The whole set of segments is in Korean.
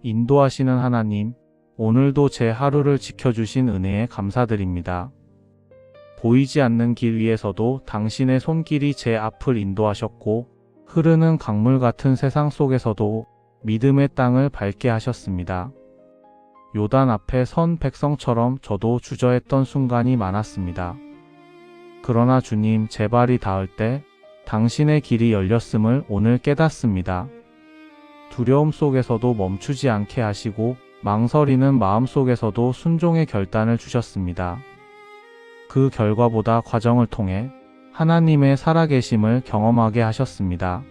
인도하시는 하나님, 오늘도 제 하루를 지켜주신 은혜에 감사드립니다. 보이지 않는 길 위에서도 당신의 손길이 제 앞을 인도하셨고, 흐르는 강물 같은 세상 속에서도 믿음의 땅을 밟게 하셨습니다. 요단 앞에 선 백성처럼 저도 주저했던 순간이 많았습니다. 그러나 주님, 제 발이 닿을 때 당신의 길이 열렸음을 오늘 깨닫습니다. 두려움 속에서도 멈추지 않게 하시고 망설이는 마음 속에서도 순종의 결단을 주셨습니다. 그 결과보다 과정을 통해 하나님의 살아계심을 경험하게 하셨습니다.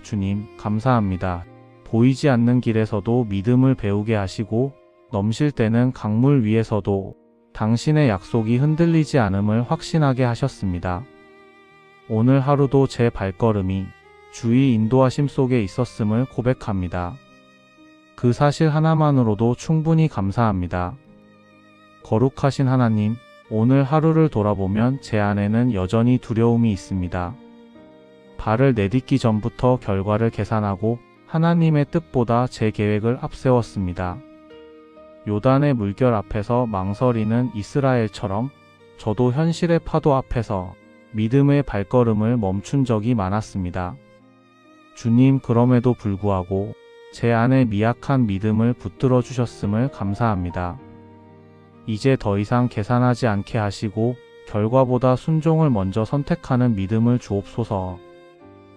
주님, 감사합니다. 보이지 않는 길에서도 믿음을 배우게 하시고 넘실 때는 강물 위에서도 당신의 약속이 흔들리지 않음을 확신하게 하셨습니다. 오늘 하루도 제 발걸음이 주의 인도하심 속에 있었음을 고백합니다. 그 사실 하나만으로도 충분히 감사합니다. 거룩하신 하나님, 오늘 하루를 돌아보면 제 안에는 여전히 두려움이 있습니다. 발을 내딛기 전부터 결과를 계산하고 하나님의 뜻보다 제 계획을 앞세웠습니다. 요단의 물결 앞에서 망설이는 이스라엘처럼 저도 현실의 파도 앞에서 믿음의 발걸음을 멈춘 적이 많았습니다. 주님, 그럼에도 불구하고 제 안에 미약한 믿음을 붙들어 주셨음을 감사합니다. 이제 더 이상 계산하지 않게 하시고 결과보다 순종을 먼저 선택하는 믿음을 주옵소서.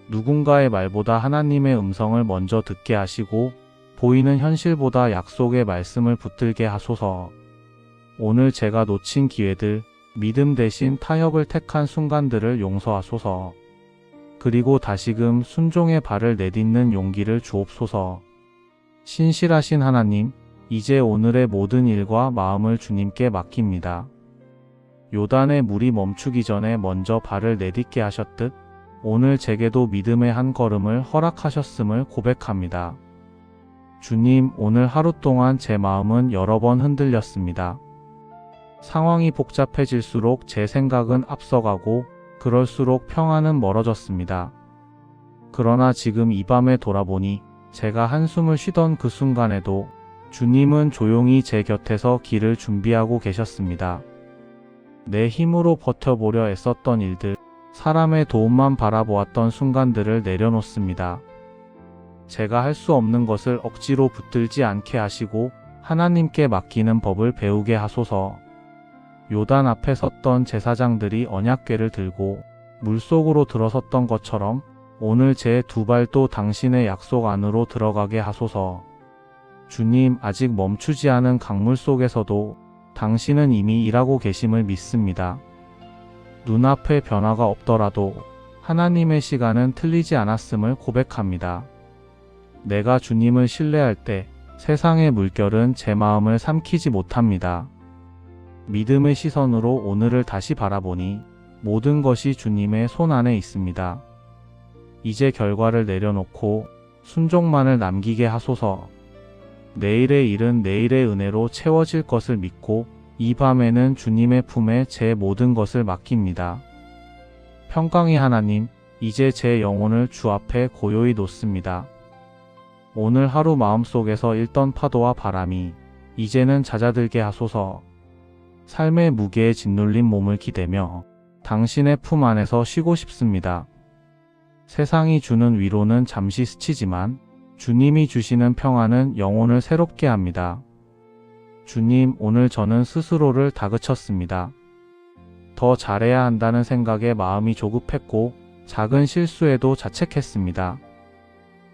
누군가의 말보다 하나님의 음성을 먼저 듣게 하시고 보이는 현실보다 약속의 말씀을 붙들게 하소서. 오늘 제가 놓친 기회들, 믿음 대신 타협을 택한 순간들을 용서하소서. 그리고 다시금 순종의 발을 내딛는 용기를 주옵소서. 신실하신 하나님, 이제 오늘의 모든 일과 마음을 주님께 맡깁니다. 요단의 물이 멈추기 전에 먼저 발을 내딛게 하셨듯 오늘 제게도 믿음의 한 걸음을 허락하셨음을 고백합니다. 주님, 오늘 하루 동안 제 마음은 여러 번 흔들렸습니다. 상황이 복잡해질수록 제 생각은 앞서가고 그럴수록 평안은 멀어졌습니다. 그러나 지금 이 밤에 돌아보니 제가 한숨을 쉬던 그 순간에도 주님은 조용히 제 곁에서 길을 준비하고 계셨습니다. 내 힘으로 버텨보려 애썼던 일들, 사람의 도움만 바라보았던 순간들을 내려놓습니다. 제가 할 수 없는 것을 억지로 붙들지 않게 하시고 하나님께 맡기는 법을 배우게 하소서. 요단 앞에 섰던 제사장들이 언약궤를 들고 물속으로 들어섰던 것처럼 오늘 제 두 발도 당신의 약속 안으로 들어가게 하소서. 주님, 아직 멈추지 않은 강물 속에서도 당신은 이미 일하고 계심을 믿습니다. 눈앞에 변화가 없더라도 하나님의 시간은 틀리지 않았음을 고백합니다. 내가 주님을 신뢰할 때 세상의 물결은 제 마음을 삼키지 못합니다. 믿음의 시선으로 오늘을 다시 바라보니 모든 것이 주님의 손 안에 있습니다. 이제 결과를 내려놓고 순종만을 남기게 하소서. 내일의 일은 내일의 은혜로 채워질 것을 믿고 이 밤에는 주님의 품에 제 모든 것을 맡깁니다. 평강의 하나님, 이제 제 영혼을 주 앞에 고요히 놓습니다. 오늘 하루 마음속에서 일던 파도와 바람이 이제는 잦아들게 하소서. 삶의 무게에 짓눌린 몸을 기대며 당신의 품 안에서 쉬고 싶습니다. 세상이 주는 위로는 잠시 스치지만 주님이 주시는 평안은 영혼을 새롭게 합니다. 주님, 오늘 저는 스스로를 다그쳤습니다. 더 잘해야 한다는 생각에 마음이 조급했고 작은 실수에도 자책했습니다.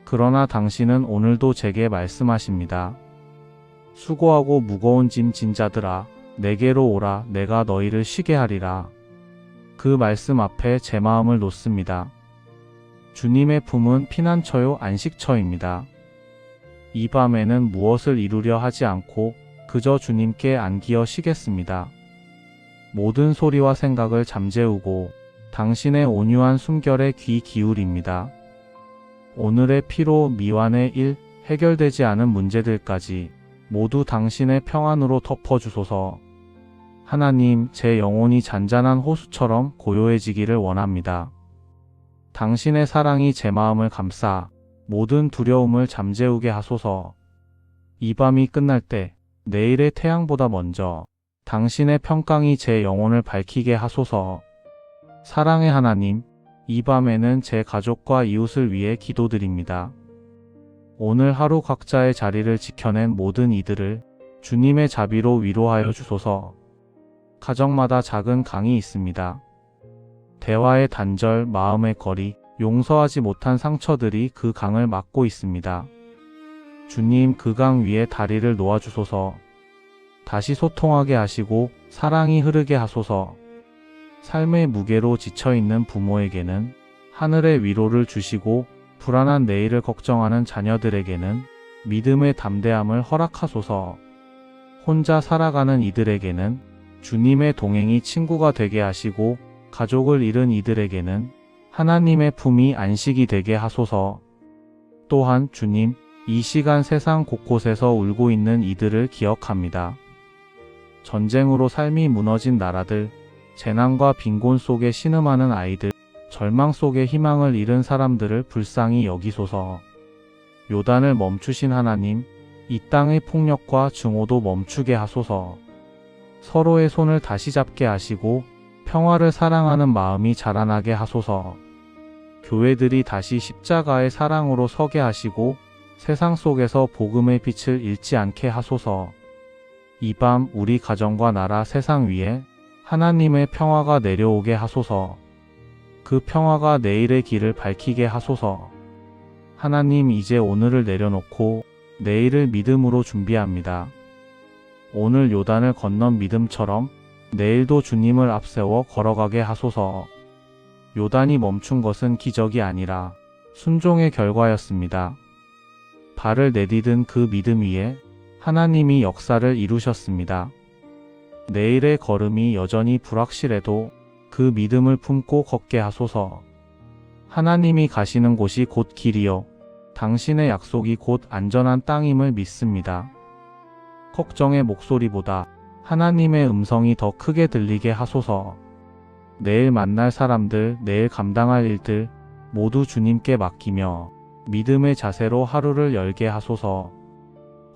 그러나 당신은 오늘도 제게 말씀하십니다. 수고하고 무거운 짐 진 자들아, 내게로 오라. 내가 너희를 쉬게 하리라. 그 말씀 앞에 제 마음을 놓습니다. 주님의 품은 피난처요 안식처입니다. 이 밤에는 무엇을 이루려 하지 않고 그저 주님께 안기어 쉬겠습니다. 모든 소리와 생각을 잠재우고 당신의 온유한 숨결에 귀 기울입니다. 오늘의 피로, 미완의 일, 해결되지 않은 문제들까지 모두 당신의 평안으로 덮어주소서. 하나님, 제 영혼이 잔잔한 호수처럼 고요해지기를 원합니다. 당신의 사랑이 제 마음을 감싸 모든 두려움을 잠재우게 하소서. 이 밤이 끝날 때 내일의 태양보다 먼저 당신의 평강이 제 영혼을 밝히게 하소서. 사랑의 하나님, 이 밤에는 제 가족과 이웃을 위해 기도드립니다. 오늘 하루 각자의 자리를 지켜낸 모든 이들을 주님의 자비로 위로하여 주소서. 가정마다 작은 강이 있습니다. 대화의 단절, 마음의 거리, 용서하지 못한 상처들이 그 강을 막고 있습니다. 주님, 그 강 위에 다리를 놓아주소서. 다시 소통하게 하시고 사랑이 흐르게 하소서. 삶의 무게로 지쳐있는 부모에게는 하늘의 위로를 주시고 불안한 내일을 걱정하는 자녀들에게는 믿음의 담대함을 허락하소서. 혼자 살아가는 이들에게는 주님의 동행이 친구가 되게 하시고 가족을 잃은 이들에게는 하나님의 품이 안식이 되게 하소서. 또한 주님, 이 시간 세상 곳곳에서 울고 있는 이들을 기억합니다. 전쟁으로 삶이 무너진 나라들, 재난과 빈곤 속에 신음하는 아이들, 절망 속에 희망을 잃은 사람들을 불쌍히 여기소서. 요단을 멈추신 하나님, 이 땅의 폭력과 증오도 멈추게 하소서. 서로의 손을 다시 잡게 하시고 평화를 사랑하는 마음이 자라나게 하소서. 교회들이 다시 십자가의 사랑으로 서게 하시고 세상 속에서 복음의 빛을 잃지 않게 하소서. 이 밤 우리 가정과 나라, 세상 위에 하나님의 평화가 내려오게 하소서. 그 평화가 내일의 길을 밝히게 하소서. 하나님, 이제 오늘을 내려놓고 내일을 믿음으로 준비합니다. 오늘 요단을 건넌 믿음처럼 내일도 주님을 앞세워 걸어가게 하소서. 요단이 멈춘 것은 기적이 아니라 순종의 결과였습니다. 발을 내디딘 그 믿음 위에 하나님이 역사를 이루셨습니다. 내일의 걸음이 여전히 불확실해도 그 믿음을 품고 걷게 하소서. 하나님이 가시는 곳이 곧 길이요, 당신의 약속이 곧 안전한 땅임을 믿습니다. 걱정의 목소리보다 하나님의 음성이 더 크게 들리게 하소서. 내일 만날 사람들, 내일 감당할 일들 모두 주님께 맡기며 믿음의 자세로 하루를 열게 하소서.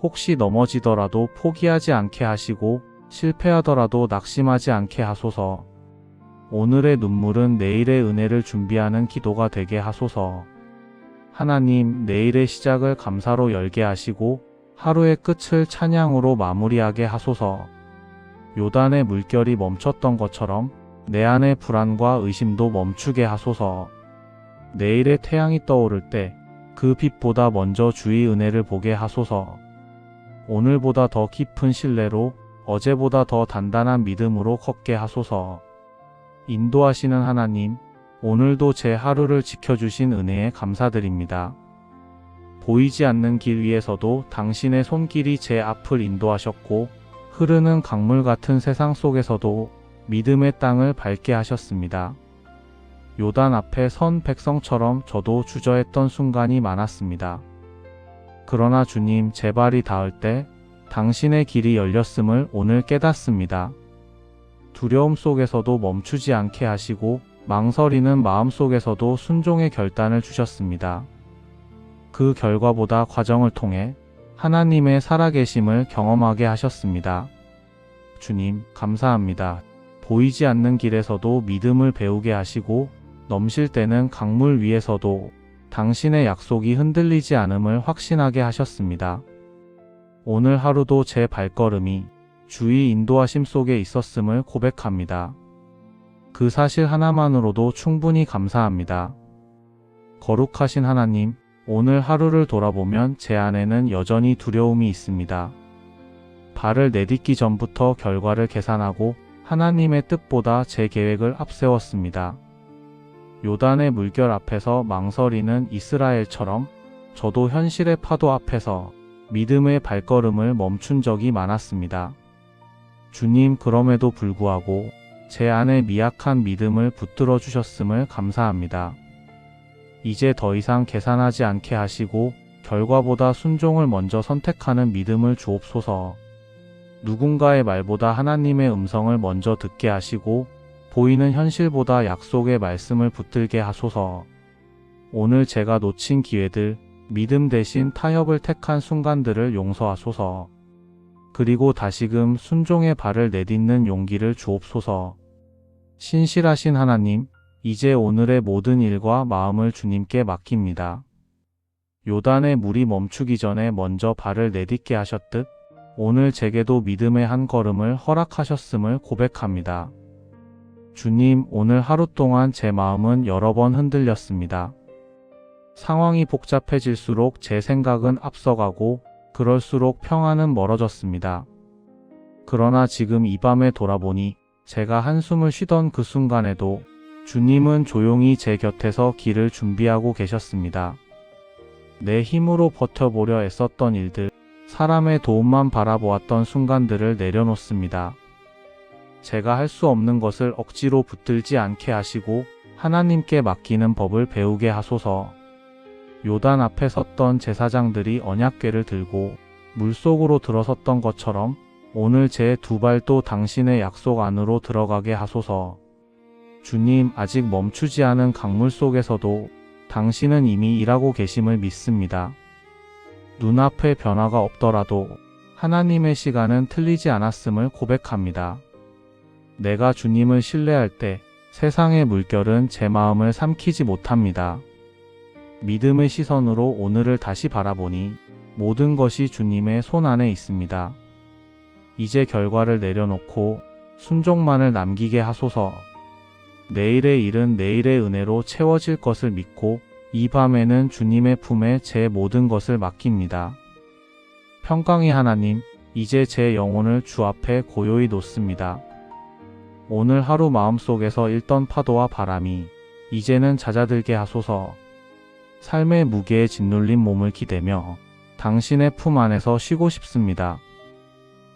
혹시 넘어지더라도 포기하지 않게 하시고 실패하더라도 낙심하지 않게 하소서. 오늘의 눈물은 내일의 은혜를 준비하는 기도가 되게 하소서. 하나님, 내일의 시작을 감사로 열게 하시고 하루의 끝을 찬양으로 마무리하게 하소서. 요단의 물결이 멈췄던 것처럼 내 안의 불안과 의심도 멈추게 하소서. 내일의 태양이 떠오를 때 그 빛보다 먼저 주의 은혜를 보게 하소서. 오늘보다 더 깊은 신뢰로, 어제보다 더 단단한 믿음으로 걷게 하소서. 인도하시는 하나님, 오늘도 제 하루를 지켜주신 은혜에 감사드립니다. 보이지 않는 길 위에서도 당신의 손길이 제 앞을 인도하셨고, 흐르는 강물 같은 세상 속에서도 믿음의 땅을 밟게 하셨습니다. 요단 앞에 선 백성처럼 저도 주저했던 순간이 많았습니다. 그러나 주님, 제 발이 닿을 때 당신의 길이 열렸음을 오늘 깨닫습니다. 두려움 속에서도 멈추지 않게 하시고 망설이는 마음 속에서도 순종의 결단을 주셨습니다. 그 결과보다 과정을 통해 하나님의 살아계심을 경험하게 하셨습니다. 주님, 감사합니다. 보이지 않는 길에서도 믿음을 배우게 하시고 넘실 때는 강물 위에서도 당신의 약속이 흔들리지 않음을 확신하게 하셨습니다. 오늘 하루도 제 발걸음이 주의 인도하심 속에 있었음을 고백합니다. 그 사실 하나만으로도 충분히 감사합니다. 거룩하신 하나님, 오늘 하루를 돌아보면 제 안에는 여전히 두려움이 있습니다. 발을 내딛기 전부터 결과를 계산하고 하나님의 뜻보다 제 계획을 앞세웠습니다. 요단의 물결 앞에서 망설이는 이스라엘처럼 저도 현실의 파도 앞에서 믿음의 발걸음을 멈춘 적이 많았습니다. 주님, 그럼에도 불구하고 제 안의 미약한 믿음을 붙들어 주셨음을 감사합니다. 이제 더 이상 계산하지 않게 하시고 결과보다 순종을 먼저 선택하는 믿음을 주옵소서. 누군가의 말보다 하나님의 음성을 먼저 듣게 하시고 보이는 현실보다 약속의 말씀을 붙들게 하소서. 오늘 제가 놓친 기회들, 믿음 대신 타협을 택한 순간들을 용서하소서. 그리고 다시금 순종의 발을 내딛는 용기를 주옵소서. 신실하신 하나님, 이제 오늘의 모든 일과 마음을 주님께 맡깁니다. 요단의 물이 멈추기 전에 먼저 발을 내딛게 하셨듯 오늘 제게도 믿음의 한 걸음을 허락하셨음을 고백합니다. 주님, 오늘 하루 동안 제 마음은 여러 번 흔들렸습니다. 상황이 복잡해질수록 제 생각은 앞서가고 그럴수록 평안은 멀어졌습니다. 그러나 지금 이 밤에 돌아보니 제가 한숨을 쉬던 그 순간에도 주님은 조용히 제 곁에서 길을 준비하고 계셨습니다. 내 힘으로 버텨보려 애썼던 일들, 사람의 도움만 바라보았던 순간들을 내려놓습니다. 제가 할 수 없는 것을 억지로 붙들지 않게 하시고 하나님께 맡기는 법을 배우게 하소서. 요단 앞에 섰던 제사장들이 언약궤를 들고 물속으로 들어섰던 것처럼 오늘 제 두 발도 당신의 약속 안으로 들어가게 하소서. 주님, 아직 멈추지 않은 강물 속에서도 당신은 이미 일하고 계심을 믿습니다. 눈앞에 변화가 없더라도 하나님의 시간은 틀리지 않았음을 고백합니다. 내가 주님을 신뢰할 때 세상의 물결은 제 마음을 삼키지 못합니다. 믿음의 시선으로 오늘을 다시 바라보니 모든 것이 주님의 손 안에 있습니다. 이제 결과를 내려놓고 순종만을 남기게 하소서. 내일의 일은 내일의 은혜로 채워질 것을 믿고 이 밤에는 주님의 품에 제 모든 것을 맡깁니다. 평강의 하나님, 이제 제 영혼을 주 앞에 고요히 놓습니다. 오늘 하루 마음속에서 일던 파도와 바람이 이제는 잦아들게 하소서. 삶의 무게에 짓눌린 몸을 기대며 당신의 품 안에서 쉬고 싶습니다.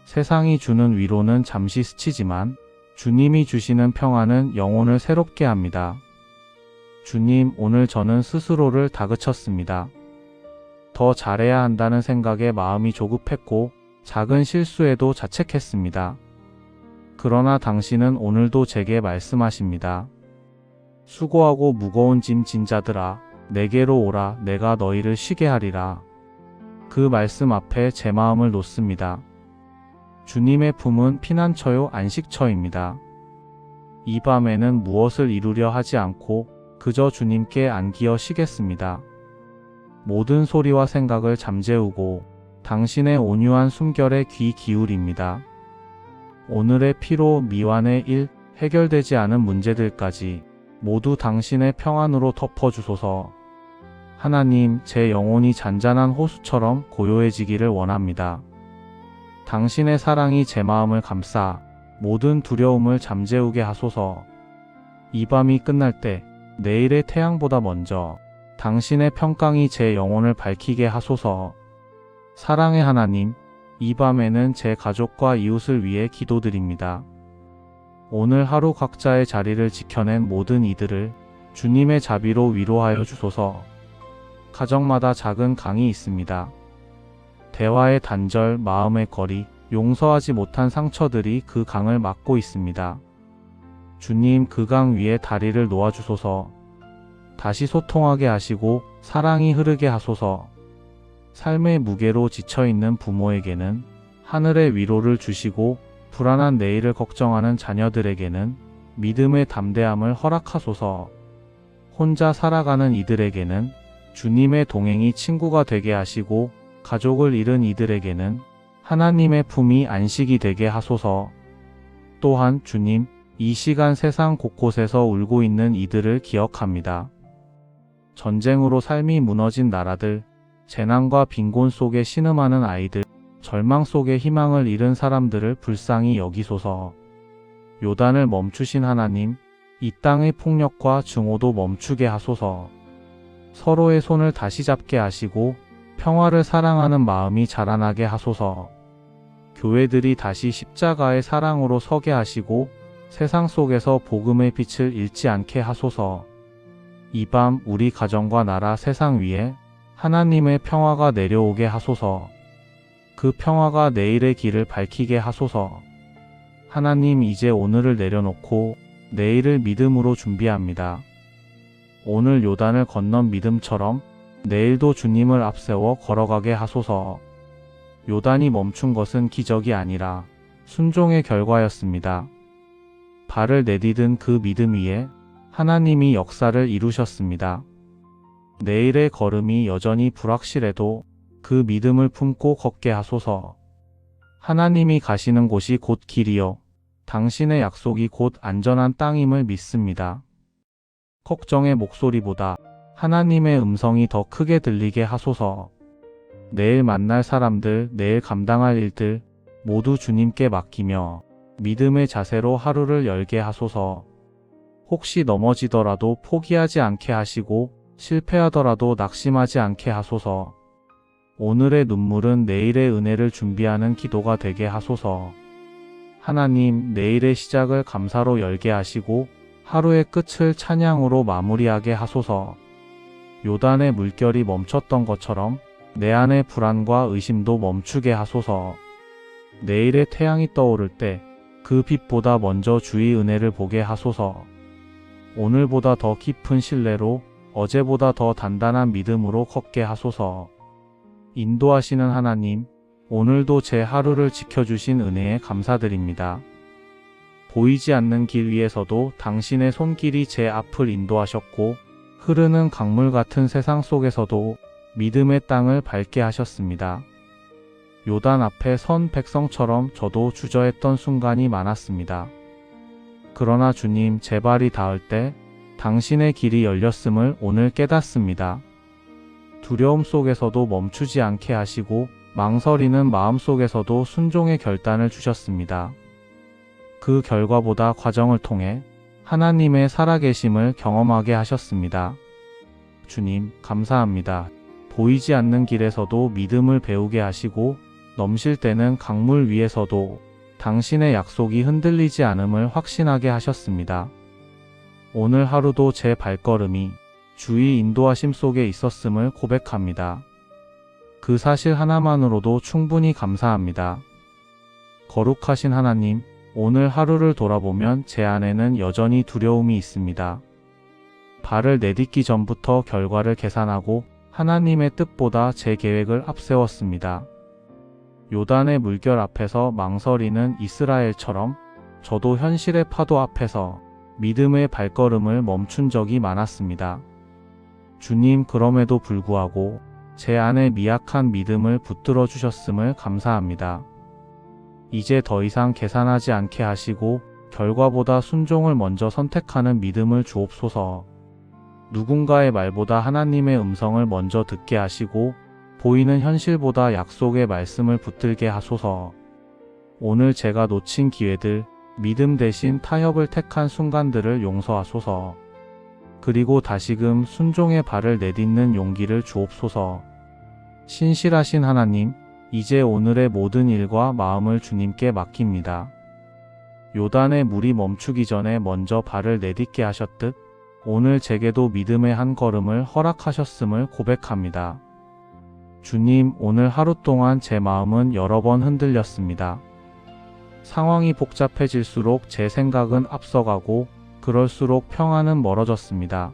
세상이 주는 위로는 잠시 스치지만 주님이 주시는 평안은 영혼을 새롭게 합니다. 주님, 오늘 저는 스스로를 다그쳤습니다. 더 잘해야 한다는 생각에 마음이 조급했고 작은 실수에도 자책했습니다. 그러나 당신은 오늘도 제게 말씀하십니다. 수고하고 무거운 짐 진 자들아, 내게로 오라. 내가 너희를 쉬게 하리라. 그 말씀 앞에 제 마음을 놓습니다. 주님의 품은 피난처요 안식처입니다. 이 밤에는 무엇을 이루려 하지 않고 그저 주님께 안기어 쉬겠습니다. 모든 소리와 생각을 잠재우고 당신의 온유한 숨결에 귀 기울입니다. 오늘의 피로, 미완의 일, 해결되지 않은 문제들까지 모두 당신의 평안으로 덮어주소서. 하나님, 제 영혼이 잔잔한 호수처럼 고요해지기를 원합니다. 당신의 사랑이 제 마음을 감싸 모든 두려움을 잠재우게 하소서. 이 밤이 끝날 때 내일의 태양보다 먼저 당신의 평강이 제 영혼을 밝히게 하소서. 사랑의 하나님, 이 밤에는 제 가족과 이웃을 위해 기도드립니다. 오늘 하루 각자의 자리를 지켜낸 모든 이들을 주님의 자비로 위로하여 주소서. 가정마다 작은 강이 있습니다. 대화의 단절, 마음의 거리, 용서하지 못한 상처들이 그 강을 막고 있습니다. 주님, 그 강 위에 다리를 놓아주소서. 다시 소통하게 하시고 사랑이 흐르게 하소서. 삶의 무게로 지쳐있는 부모에게는 하늘의 위로를 주시고 불안한 내일을 걱정하는 자녀들에게는 믿음의 담대함을 허락하소서. 혼자 살아가는 이들에게는 주님의 동행이 친구가 되게 하시고 가족을 잃은 이들에게는 하나님의 품이 안식이 되게 하소서. 또한 주님, 이 시간 세상 곳곳에서 울고 있는 이들을 기억합니다. 전쟁으로 삶이 무너진 나라들, 재난과 빈곤 속에 신음하는 아이들, 절망 속에 희망을 잃은 사람들을 불쌍히 여기소서. 요단을 멈추신 하나님, 이 땅의 폭력과 증오도 멈추게 하소서. 서로의 손을 다시 잡게 하시고 평화를 사랑하는 마음이 자라나게 하소서. 교회들이 다시 십자가의 사랑으로 서게 하시고 세상 속에서 복음의 빛을 잃지 않게 하소서. 이 밤 우리 가정과 나라, 세상 위에 하나님의 평화가 내려오게 하소서. 그 평화가 내일의 길을 밝히게 하소서. 하나님, 이제 오늘을 내려놓고 내일을 믿음으로 준비합니다. 오늘 요단을 건넌 믿음처럼 내일도 주님을 앞세워 걸어가게 하소서. 요단이 멈춘 것은 기적이 아니라 순종의 결과였습니다. 발을 내디딘 그 믿음 위에 하나님이 역사를 이루셨습니다. 내일의 걸음이 여전히 불확실해도 그 믿음을 품고 걷게 하소서. 하나님이 가시는 곳이 곧 길이요 당신의 약속이 곧 안전한 땅임을 믿습니다. 걱정의 목소리보다 하나님의 음성이 더 크게 들리게 하소서. 내일 만날 사람들, 내일 감당할 일들 모두 주님께 맡기며 믿음의 자세로 하루를 열게 하소서. 혹시 넘어지더라도 포기하지 않게 하시고 실패하더라도 낙심하지 않게 하소서. 오늘의 눈물은 내일의 은혜를 준비하는 기도가 되게 하소서. 하나님, 내일의 시작을 감사로 열게 하시고 하루의 끝을 찬양으로 마무리하게 하소서. 요단의 물결이 멈췄던 것처럼 내 안의 불안과 의심도 멈추게 하소서. 내일의 태양이 떠오를 때 그 빛보다 먼저 주의 은혜를 보게 하소서. 오늘보다 더 깊은 신뢰로 어제보다 더 단단한 믿음으로 걷게 하소서. 인도하시는 하나님, 오늘도 제 하루를 지켜주신 은혜에 감사드립니다. 보이지 않는 길 위에서도 당신의 손길이 제 앞을 인도하셨고 흐르는 강물 같은 세상 속에서도 믿음의 땅을 밟게 하셨습니다. 요단 앞에 선 백성처럼 저도 주저했던 순간이 많았습니다. 그러나 주님, 제 발이 닿을 때 당신의 길이 열렸음을 오늘 깨닫습니다. 두려움 속에서도 멈추지 않게 하시고 망설이는 마음 속에서도 순종의 결단을 주셨습니다. 그 결과보다 과정을 통해 하나님의 살아계심을 경험하게 하셨습니다. 주님, 감사합니다. 보이지 않는 길에서도 믿음을 배우게 하시고 넘실 때는 강물 위에서도 당신의 약속이 흔들리지 않음을 확신하게 하셨습니다. 오늘 하루도 제 발걸음이 주의 인도하심 속에 있었음을 고백합니다. 그 사실 하나만으로도 충분히 감사합니다. 거룩하신 하나님, 오늘 하루를 돌아보면 제 안에는 여전히 두려움이 있습니다. 발을 내딛기 전부터 결과를 계산하고 하나님의 뜻보다 제 계획을 앞세웠습니다. 요단의 물결 앞에서 망설이는 이스라엘처럼 저도 현실의 파도 앞에서 믿음의 발걸음을 멈춘 적이 많았습니다. 주님, 그럼에도 불구하고 제 안에 미약한 믿음을 붙들어 주셨음을 감사합니다. 이제 더 이상 계산하지 않게 하시고 결과보다 순종을 먼저 선택하는 믿음을 주옵소서. 누군가의 말보다 하나님의 음성을 먼저 듣게 하시고 보이는 현실보다 약속의 말씀을 붙들게 하소서. 오늘 제가 놓친 기회들, 믿음 대신 타협을 택한 순간들을 용서하소서. 그리고 다시금 순종의 발을 내딛는 용기를 주옵소서. 신실하신 하나님, 이제 오늘의 모든 일과 마음을 주님께 맡깁니다. 요단의 물이 멈추기 전에 먼저 발을 내딛게 하셨듯 오늘 제게도 믿음의 한 걸음을 허락하셨음을 고백합니다. 주님, 오늘 하루 동안 제 마음은 여러 번 흔들렸습니다. 상황이 복잡해질수록 제 생각은 앞서가고 그럴수록 평안은 멀어졌습니다.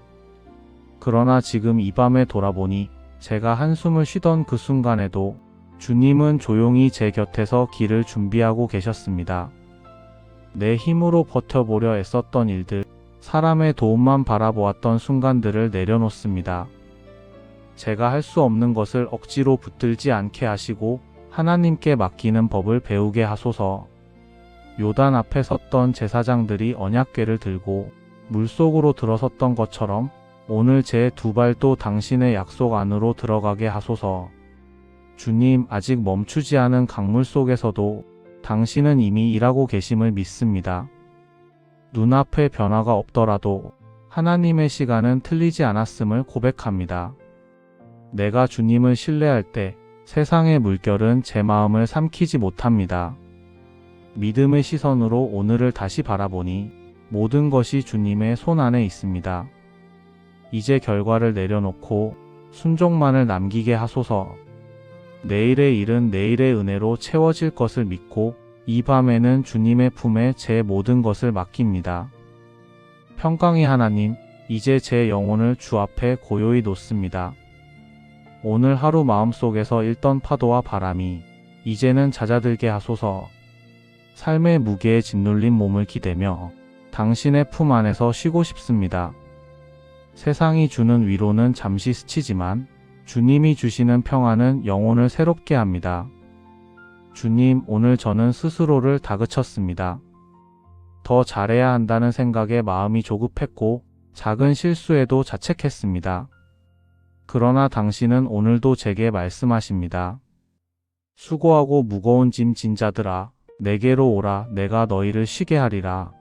그러나 지금 이 밤에 돌아보니 제가 한숨을 쉬던 그 순간에도 주님은 조용히 제 곁에서 길을 준비하고 계셨습니다. 내 힘으로 버텨보려 애썼던 일들, 사람의 도움만 바라보았던 순간들을 내려놓습니다. 제가 할 수 없는 것을 억지로 붙들지 않게 하시고 하나님께 맡기는 법을 배우게 하소서. 요단 앞에 섰던 제사장들이 언약궤를 들고 물속으로 들어섰던 것처럼 오늘 제 두 발도 당신의 약속 안으로 들어가게 하소서. 주님, 아직 멈추지 않은 강물 속에서도 당신은 이미 일하고 계심을 믿습니다. 눈앞에 변화가 없더라도 하나님의 시간은 틀리지 않았음을 고백합니다. 내가 주님을 신뢰할 때 세상의 물결은 제 마음을 삼키지 못합니다. 믿음의 시선으로 오늘을 다시 바라보니 모든 것이 주님의 손 안에 있습니다. 이제 결과를 내려놓고 순종만을 남기게 하소서. 내일의 일은 내일의 은혜로 채워질 것을 믿고 이 밤에는 주님의 품에 제 모든 것을 맡깁니다. 평강의 하나님, 이제 제 영혼을 주 앞에 고요히 놓습니다. 오늘 하루 마음속에서 일던 파도와 바람이 이제는 잦아들게 하소서. 삶의 무게에 짓눌린 몸을 기대며 당신의 품 안에서 쉬고 싶습니다. 세상이 주는 위로는 잠시 스치지만 주님이 주시는 평안은 영혼을 새롭게 합니다. 주님, 오늘 저는 스스로를 다그쳤습니다. 더 잘해야 한다는 생각에 마음이 조급했고 작은 실수에도 자책했습니다. 그러나 당신은 오늘도 제게 말씀하십니다. 수고하고 무거운 짐 진 자들아, 내게로 오라. 내가 너희를 쉬게 하리라.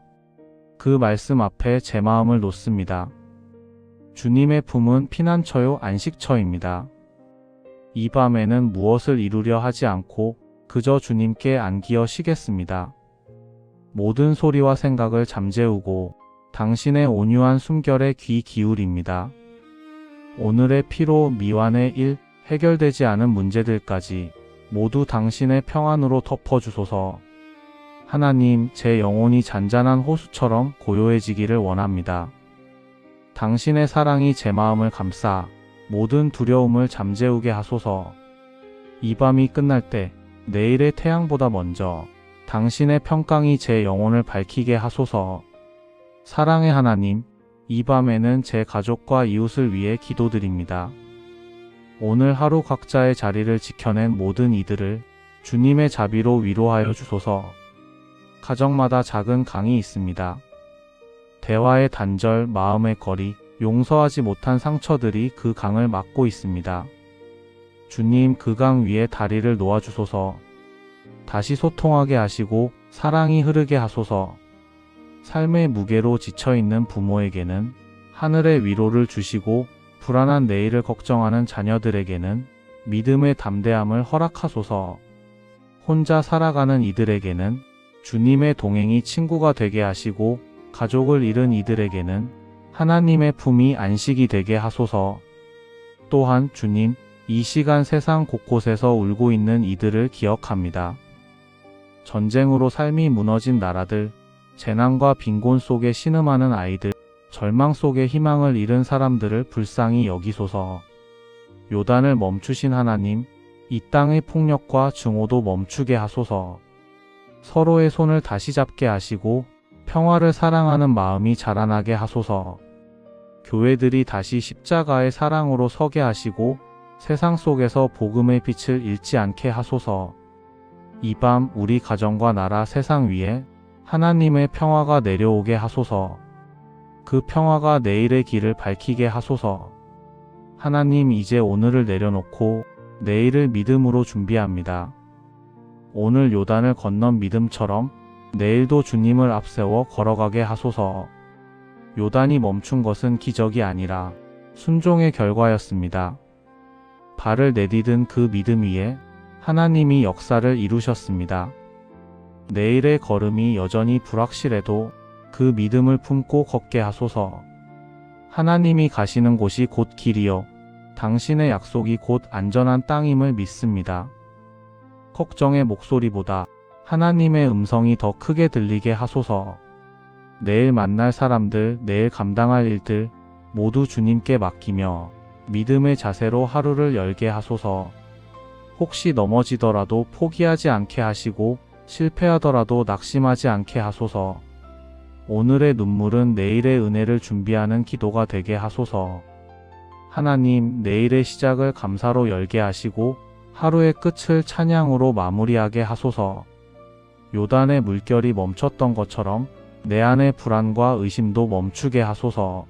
그 말씀 앞에 제 마음을 놓습니다. 주님의 품은 피난처요 안식처입니다. 이 밤에는 무엇을 이루려 하지 않고 그저 주님께 안기어 쉬겠습니다. 모든 소리와 생각을 잠재우고 당신의 온유한 숨결에 귀 기울입니다. 오늘의 피로, 미완의 일, 해결되지 않은 문제들까지 모두 당신의 평안으로 덮어주소서. 하나님, 제 영혼이 잔잔한 호수처럼 고요해지기를 원합니다. 당신의 사랑이 제 마음을 감싸 모든 두려움을 잠재우게 하소서. 이 밤이 끝날 때 내일의 태양보다 먼저 당신의 평강이 제 영혼을 밝히게 하소서. 사랑의 하나님, 이 밤에는 제 가족과 이웃을 위해 기도드립니다. 오늘 하루 각자의 자리를 지켜낸 모든 이들을 주님의 자비로 위로하여 주소서. 가정마다 작은 강이 있습니다. 대화의 단절, 마음의 거리, 용서하지 못한 상처들이 그 강을 막고 있습니다. 주님, 그 강 위에 다리를 놓아주소서. 다시 소통하게 하시고 사랑이 흐르게 하소서. 삶의 무게로 지쳐있는 부모에게는 하늘의 위로를 주시고 불안한 내일을 걱정하는 자녀들에게는 믿음의 담대함을 허락하소서. 혼자 살아가는 이들에게는 주님의 동행이 친구가 되게 하시고 가족을 잃은 이들에게는 하나님의 품이 안식이 되게 하소서. 또한 주님, 이 시간 세상 곳곳에서 울고 있는 이들을 기억합니다. 전쟁으로 삶이 무너진 나라들, 재난과 빈곤 속에 신음하는 아이들, 절망 속에 희망을 잃은 사람들을 불쌍히 여기소서. 요단을 멈추신 하나님, 이 땅의 폭력과 증오도 멈추게 하소서. 서로의 손을 다시 잡게 하시고 평화를 사랑하는 마음이 자라나게 하소서. 교회들이 다시 십자가의 사랑으로 서게 하시고 세상 속에서 복음의 빛을 잃지 않게 하소서. 이 밤 우리 가정과 나라, 세상 위에 하나님의 평화가 내려오게 하소서. 그 평화가 내일의 길을 밝히게 하소서. 하나님, 이제 오늘을 내려놓고 내일을 믿음으로 준비합니다. 오늘 요단을 건넌 믿음처럼 내일도 주님을 앞세워 걸어가게 하소서. 요단이 멈춘 것은 기적이 아니라 순종의 결과였습니다. 발을 내디딘 그 믿음 위에 하나님이 역사를 이루셨습니다. 내일의 걸음이 여전히 불확실해도 그 믿음을 품고 걷게 하소서. 하나님이 가시는 곳이 곧 길이요, 당신의 약속이 곧 안전한 땅임을 믿습니다. 걱정의 목소리보다 하나님의 음성이 더 크게 들리게 하소서. 내일 만날 사람들, 내일 감당할 일들 모두 주님께 맡기며 믿음의 자세로 하루를 열게 하소서. 혹시 넘어지더라도 포기하지 않게 하시고 실패하더라도 낙심하지 않게 하소서. 오늘의 눈물은 내일의 은혜를 준비하는 기도가 되게 하소서. 하나님, 내일의 시작을 감사로 열게 하시고 하루의 끝을 찬양으로 마무리하게 하소서. 요단의 물결이 멈췄던 것처럼 내 안의 불안과 의심도 멈추게 하소서.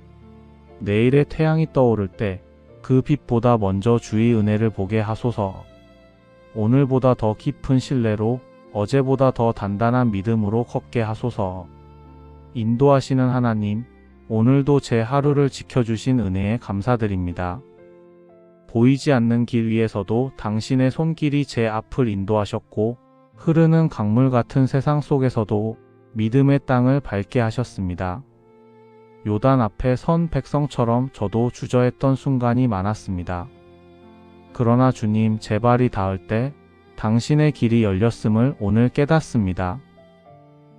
내일의 태양이 떠오를 때 그 빛보다 먼저 주의 은혜를 보게 하소서. 오늘보다 더 깊은 신뢰로, 어제보다 더 단단한 믿음으로 걷게 하소서. 인도하시는 하나님, 오늘도 제 하루를 지켜주신 은혜에 감사드립니다. 보이지 않는 길 위에서도 당신의 손길이 제 앞을 인도하셨고 흐르는 강물 같은 세상 속에서도 믿음의 땅을 밟게 하셨습니다. 요단 앞에 선 백성처럼 저도 주저했던 순간이 많았습니다. 그러나 주님, 제 발이 닿을 때 당신의 길이 열렸음을 오늘 깨닫습니다.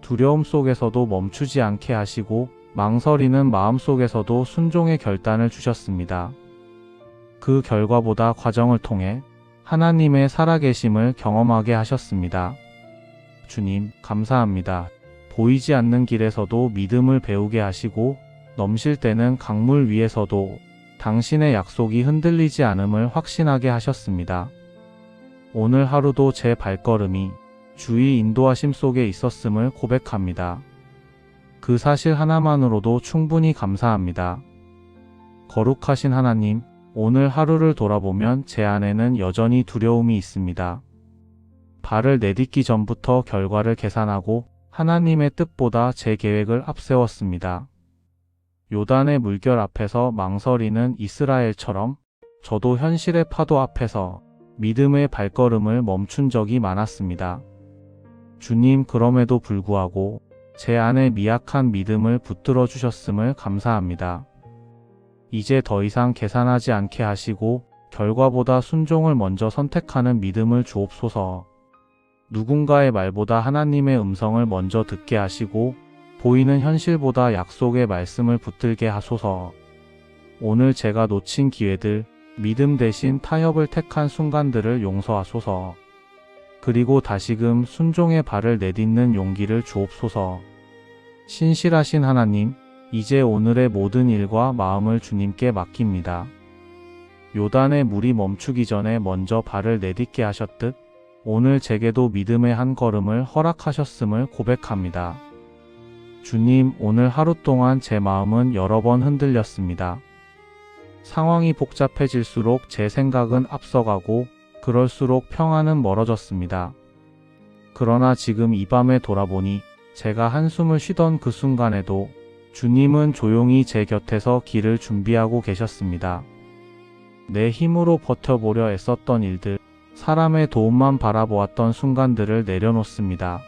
두려움 속에서도 멈추지 않게 하시고 망설이는 마음 속에서도 순종의 결단을 주셨습니다. 그 결과보다 과정을 통해 하나님의 살아계심을 경험하게 하셨습니다. 주님, 감사합니다. 보이지 않는 길에서도 믿음을 배우게 하시고 넘실 때는 강물 위에서도 당신의 약속이 흔들리지 않음을 확신하게 하셨습니다. 오늘 하루도 제 발걸음이 주의 인도하심 속에 있었음을 고백합니다. 그 사실 하나만으로도 충분히 감사합니다. 거룩하신 하나님, 오늘 하루를 돌아보면 제 안에는 여전히 두려움이 있습니다. 발을 내딛기 전부터 결과를 계산하고 하나님의 뜻보다 제 계획을 앞세웠습니다. 요단의 물결 앞에서 망설이는 이스라엘처럼 저도 현실의 파도 앞에서 믿음의 발걸음을 멈춘 적이 많았습니다. 주님, 그럼에도 불구하고 제 안에 미약한 믿음을 붙들어 주셨음을 감사합니다. 이제 더 이상 계산하지 않게 하시고 결과보다 순종을 먼저 선택하는 믿음을 주옵소서. 누군가의 말보다 하나님의 음성을 먼저 듣게 하시고 보이는 현실보다 약속의 말씀을 붙들게 하소서. 오늘 제가 놓친 기회들, 믿음 대신 타협을 택한 순간들을 용서하소서. 그리고 다시금 순종의 발을 내딛는 용기를 주옵소서. 신실하신 하나님, 이제 오늘의 모든 일과 마음을 주님께 맡깁니다. 요단의 물이 멈추기 전에 먼저 발을 내딛게 하셨듯 오늘 제게도 믿음의 한 걸음을 허락하셨음을 고백합니다. 주님, 오늘 하루 동안 제 마음은 여러 번 흔들렸습니다. 상황이 복잡해질수록 제 생각은 앞서가고 그럴수록 평안은 멀어졌습니다. 그러나 지금 이 밤에 돌아보니 제가 한숨을 쉬던 그 순간에도 주님은 조용히 제 곁에서 길을 준비하고 계셨습니다. 내 힘으로 버텨보려 애썼던 일들, 사람의 도움만 바라보았던 순간들을 내려놓습니다.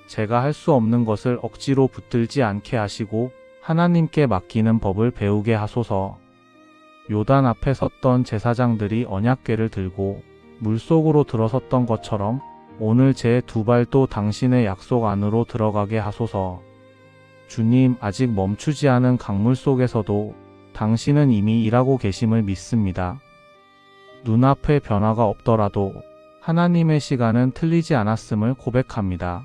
제가 할 수 없는 것을 억지로 붙들지 않게 하시고 하나님께 맡기는 법을 배우게 하소서. 요단 앞에 섰던 제사장들이 언약궤를 들고 물속으로 들어섰던 것처럼 오늘 제 두 발도 당신의 약속 안으로 들어가게 하소서. 주님, 아직 멈추지 않은 강물 속에서도 당신은 이미 일하고 계심을 믿습니다. 눈앞에 변화가 없더라도 하나님의 시간은 틀리지 않았음을 고백합니다.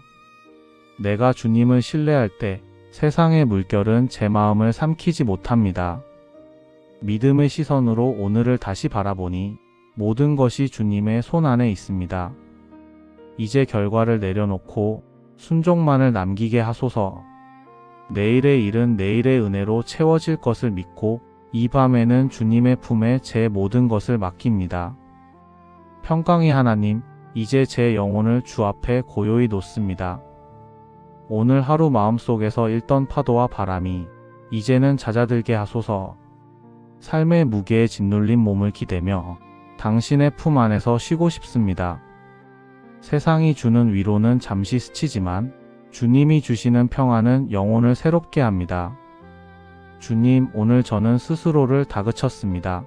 내가 주님을 신뢰할 때 세상의 물결은 제 마음을 삼키지 못합니다. 믿음의 시선으로 오늘을 다시 바라보니 모든 것이 주님의 손 안에 있습니다. 이제 결과를 내려놓고 순종만을 남기게 하소서. 내일의 일은 내일의 은혜로 채워질 것을 믿고 이 밤에는 주님의 품에 제 모든 것을 맡깁니다. 평강의 하나님, 이제 제 영혼을 주 앞에 고요히 놓습니다. 오늘 하루 마음속에서 일던 파도와 바람이 이제는 잦아들게 하소서. 삶의 무게에 짓눌린 몸을 기대며 당신의 품 안에서 쉬고 싶습니다. 세상이 주는 위로는 잠시 스치지만 주님이 주시는 평안은 영혼을 새롭게 합니다. 주님, 오늘 저는 스스로를 다그쳤습니다.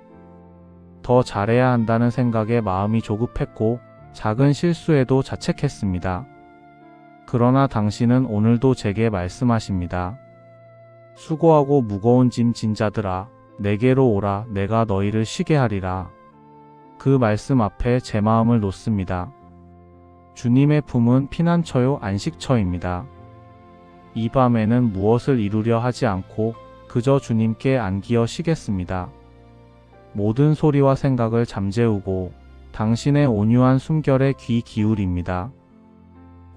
더 잘해야 한다는 생각에 마음이 조급했고 작은 실수에도 자책했습니다. 그러나 당신은 오늘도 제게 말씀하십니다. 수고하고 무거운 짐 진 자들아, 내게로 오라. 내가 너희를 쉬게 하리라. 그 말씀 앞에 제 마음을 놓습니다. 주님의 품은 피난처요 안식처입니다. 이 밤에는 무엇을 이루려 하지 않고 그저 주님께 안기어 쉬겠습니다. 모든 소리와 생각을 잠재우고 당신의 온유한 숨결에 귀 기울입니다.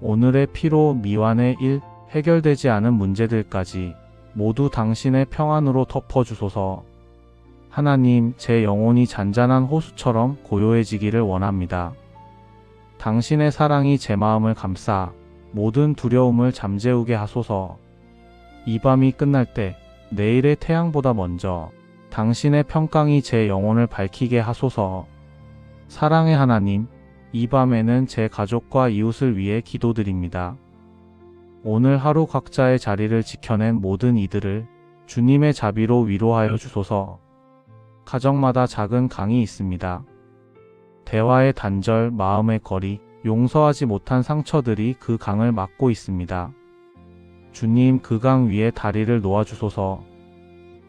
오늘의 피로, 미완의 일, 해결되지 않은 문제들까지 모두 당신의 평안으로 덮어주소서. 하나님, 제 영혼이 잔잔한 호수처럼 고요해지기를 원합니다. 당신의 사랑이 제 마음을 감싸 모든 두려움을 잠재우게 하소서. 이 밤이 끝날 때 내일의 태양보다 먼저 당신의 평강이 제 영혼을 밝히게 하소서. 사랑의 하나님, 이 밤에는 제 가족과 이웃을 위해 기도드립니다. 오늘 하루 각자의 자리를 지켜낸 모든 이들을 주님의 자비로 위로하여 주소서. 가정마다 작은 강이 있습니다. 대화의 단절, 마음의 거리, 용서하지 못한 상처들이 그 강을 막고 있습니다. 주님, 그 강 위에 다리를 놓아주소서.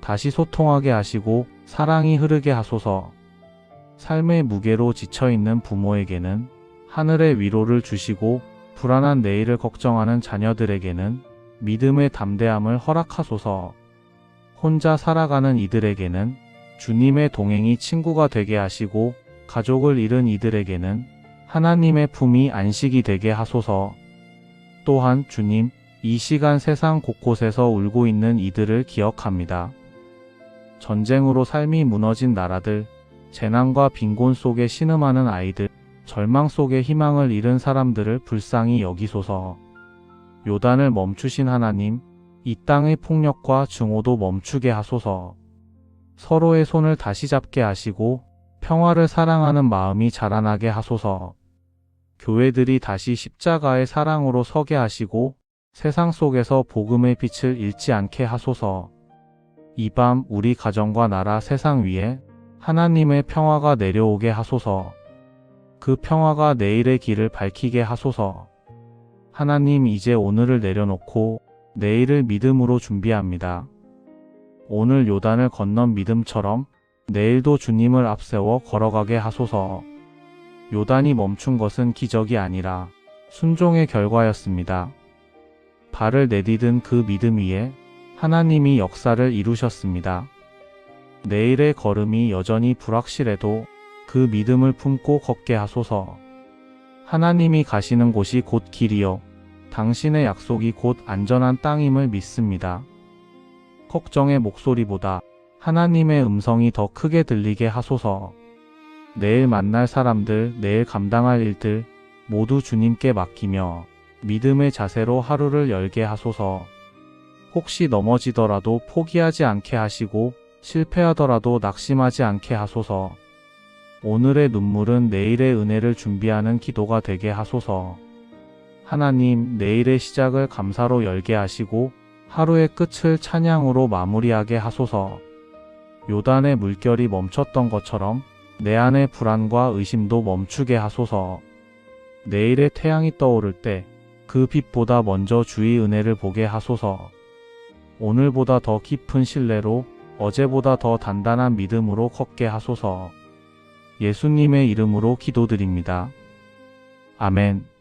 다시 소통하게 하시고 사랑이 흐르게 하소서. 삶의 무게로 지쳐있는 부모에게는 하늘의 위로를 주시고 불안한 내일을 걱정하는 자녀들에게는 믿음의 담대함을 허락하소서. 혼자 살아가는 이들에게는 주님의 동행이 친구가 되게 하시고 가족을 잃은 이들에게는 하나님의 품이 안식이 되게 하소서. 또한 주님, 이 시간 세상 곳곳에서 울고 있는 이들을 기억합니다. 전쟁으로 삶이 무너진 나라들, 재난과 빈곤 속에 신음하는 아이들, 절망 속에 희망을 잃은 사람들을 불쌍히 여기소서. 요단을 멈추신 하나님, 이 땅의 폭력과 증오도 멈추게 하소서. 서로의 손을 다시 잡게 하시고 평화를 사랑하는 마음이 자라나게 하소서. 교회들이 다시 십자가의 사랑으로 서게 하시고 세상 속에서 복음의 빛을 잃지 않게 하소서. 이 밤 우리 가정과 나라 세상 위에 하나님의 평화가 내려오게 하소서. 그 평화가 내일의 길을 밝히게 하소서. 하나님, 이제 오늘을 내려놓고 내일을 믿음으로 준비합니다. 오늘 요단을 건넌 믿음처럼 내일도 주님을 앞세워 걸어가게 하소서. 요단이 멈춘 것은 기적이 아니라 순종의 결과였습니다. 발을 내디딘 그 믿음 위에 하나님이 역사를 이루셨습니다. 내일의 걸음이 여전히 불확실해도 그 믿음을 품고 걷게 하소서. 하나님이 가시는 곳이 곧 길이요, 당신의 약속이 곧 안전한 땅임을 믿습니다. 걱정의 목소리보다 하나님의 음성이 더 크게 들리게 하소서. 내일 만날 사람들, 내일 감당할 일들 모두 주님께 맡기며 믿음의 자세로 하루를 열게 하소서. 혹시 넘어지더라도 포기하지 않게 하시고 실패하더라도 낙심하지 않게 하소서. 오늘의 눈물은 내일의 은혜를 준비하는 기도가 되게 하소서. 하나님, 내일의 시작을 감사로 열게 하시고 하루의 끝을 찬양으로 마무리하게 하소서. 요단의 물결이 멈췄던 것처럼 내 안의 불안과 의심도 멈추게 하소서. 내일의 태양이 떠오를 때 그 빛보다 먼저 주의 은혜를 보게 하소서. 오늘보다 더 깊은 신뢰로, 어제보다 더 단단한 믿음으로 걷게 하소서. 예수님의 이름으로 기도드립니다. 아멘.